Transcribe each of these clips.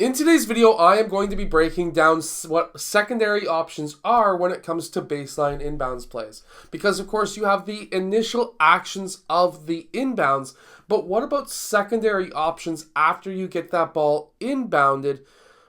In today's video, I am going to be breaking down what secondary options are when it comes to baseline inbounds plays. Because of course you have the initial actions of the inbounds, but what about secondary options after you get that ball inbounded?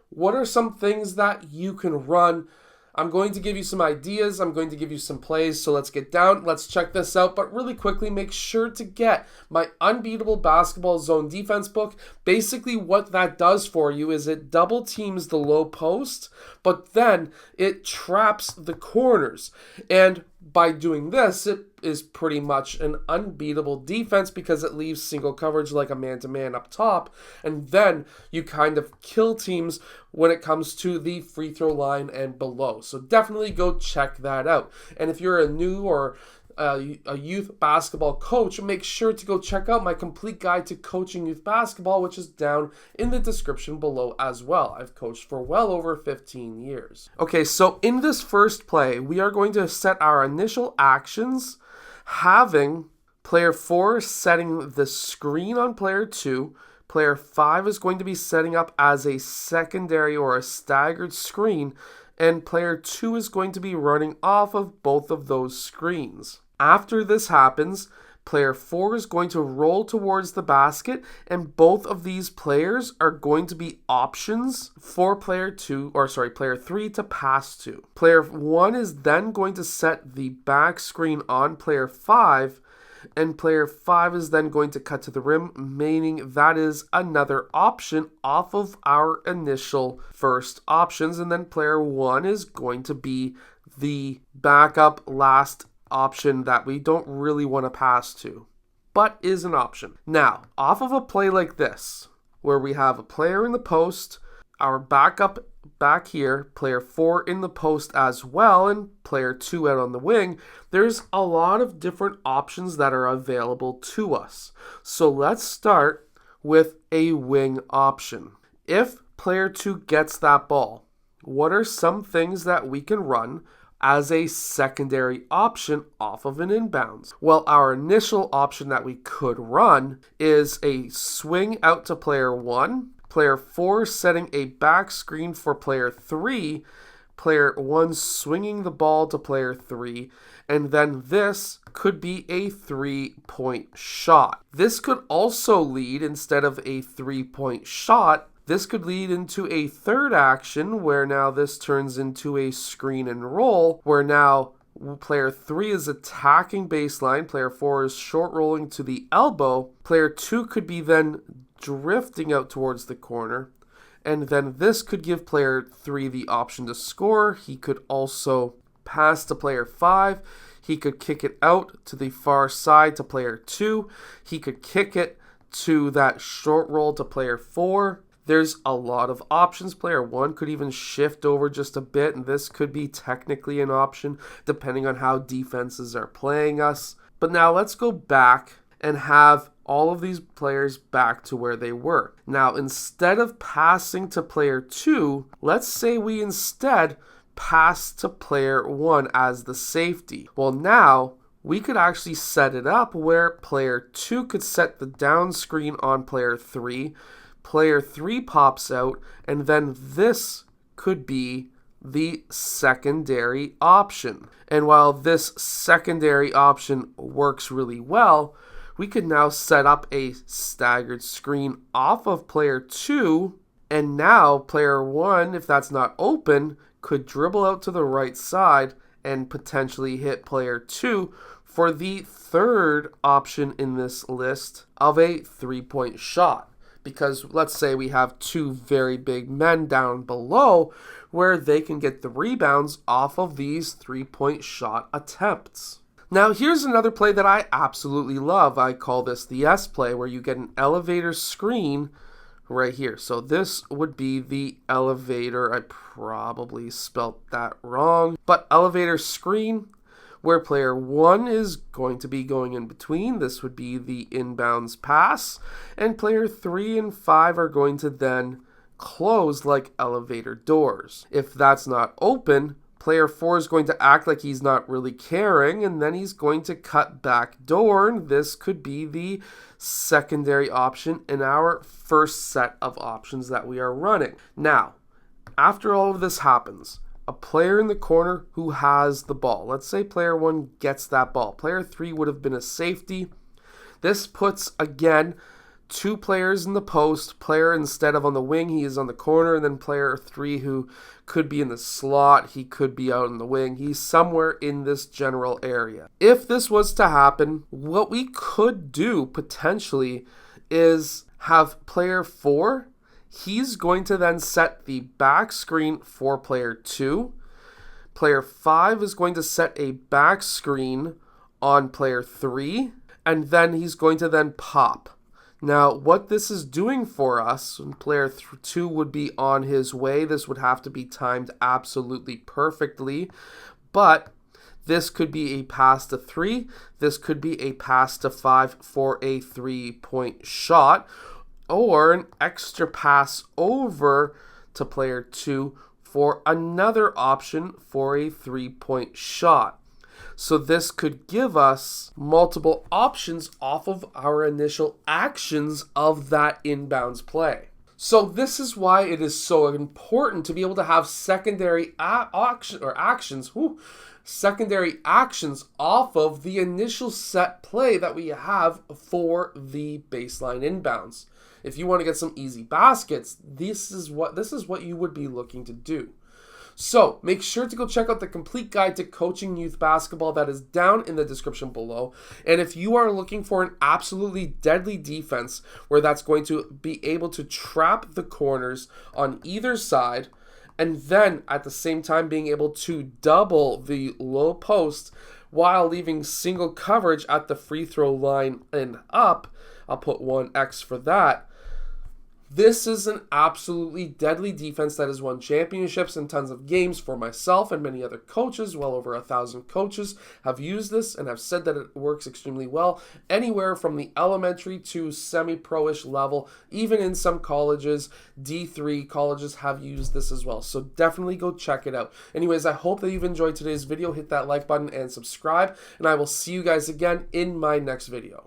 What are some things that you can run? I'm going to give you some ideas. I'm going to give you some plays. So let's get down. Let's check this out. But really quickly, make sure to get my Unbeatable Basketball Zone Defense book. Basically, what that does for you is it double teams the low post, but then it traps the corners. And by doing this, it is pretty much an unbeatable defense because it leaves single coverage like a man-to-man up top, and then you kind of kill teams when it comes to the free throw line and below. So definitely go check that out. And if you're a new or a youth basketball coach, make sure to go check out my complete guide to coaching youth basketball, which is down in the description below as well. I've coached for well over 15 years. Okay, so in this first play, we are going to set our initial actions, having player 4 setting the screen on player 2. Player 5 is going to be setting up as a secondary or a staggered screen, and player 2 is going to be running off of both of those screens. After this happens, player 4 is going to roll towards the basket, and both of these players are going to be options for player 3 to pass to. Player 1 is then going to set the back screen on player 5, and player 5 is then going to cut to the rim, meaning that is another option off of our initial first options. And then player 1 is going to be the backup last option that we don't really want to pass to, but is an option. Now, off of a play like this, where we have a player in the post, our backup back here, player 4 in the post as well, and player 2 out on the wing, there's a lot of different options that are available to us. So let's start with a wing option. If player 2 gets that ball, what are some things that we can run as a secondary option off of an inbounds? Well, our initial option that we could run is a swing out to player 1, player 4 setting a back screen for player 3, player 1 swinging the ball to player 3, and then this could be a 3-point shot. This could also lead, instead of a 3-point shot, this could lead into a third action where now this turns into a screen and roll, where now player 3 is attacking baseline, player 4 is short rolling to the elbow, player 2 could be then drifting out towards the corner, and then this could give player 3 the option to score. He could also pass to player 5, he could kick it out to the far side to player 2, he could kick it to that short roll to player 4. There's a lot of options. Player 1 could even shift over just a bit, and this could be technically an option depending on how defenses are playing us. But now let's go back and have all of these players back to where they were. Now, instead of passing to player 2, let's say we instead pass to player 1 as the safety. Well, now we could actually set it up where player 2 could set the down screen on player 3, player 3 pops out, and then this could be the secondary option. And while this secondary option works really well, we could now set up a staggered screen off of player 2, and now player 1, if that's not open, could dribble out to the right side and potentially hit player 2 for the third option in this list of a 3-point shot. Because let's say we have 2 very big men down below where they can get the rebounds off of these 3-point shot attempts. Now here's another play that I absolutely love. I call this the S play, where you get an elevator screen right here. So this would be the elevator. I probably spelt that wrong, but elevator screen, where player 1 is going to be going in between. This would be the inbounds pass, and player 3 and 5 are going to then close like elevator doors. If that's not open, Player 4 is going to act like he's not really caring, and then he's going to cut back door, and this could be the secondary option in our first set of options that we are running. Now, after all of this happens, a player in the corner who has the ball. Let's say player 1 gets that ball. Player 3 would have been a safety. This puts, again, 2 players in the post. Player, instead of on the wing, he is on the corner. And then player 3, who could be in the slot, he could be out in the wing. He's somewhere in this general area. If this was to happen, what we could do potentially is have player 4. He's going to then set the back screen for player 2. Player 5 is going to set a back screen on player 3. And then he's going to then pop. Now, what this is doing for us, when player 2 would be on his way, this would have to be timed absolutely perfectly. But this could be a pass to 3. This could be a pass to 5 for a 3-point shot. Or an extra pass over to player 2 for another option for a 3-point shot. So this could give us multiple options off of our initial actions of that inbounds play. So this is why it is so important to be able to have secondary secondary actions off of the initial set play that we have for the baseline inbounds. If you want to get some easy baskets, this is what you would be looking to do. So make sure to go check out the complete guide to coaching youth basketball that is down in the description below. And if you are looking for an absolutely deadly defense where that's going to be able to trap the corners on either side, and then at the same time being able to double the low post while leaving single coverage at the free throw line and up, I'll put 1x for that. This is an absolutely deadly defense that has won championships and tons of games for myself and many other coaches. Well over 1,000 coaches have used this and have said that it works extremely well anywhere from the elementary to semi-pro-ish level. Even in some colleges, D3 colleges have used this as well. So definitely go check it out. Anyways, I hope that you've enjoyed today's video. Hit that like button and subscribe, and I will see you guys again in my next video.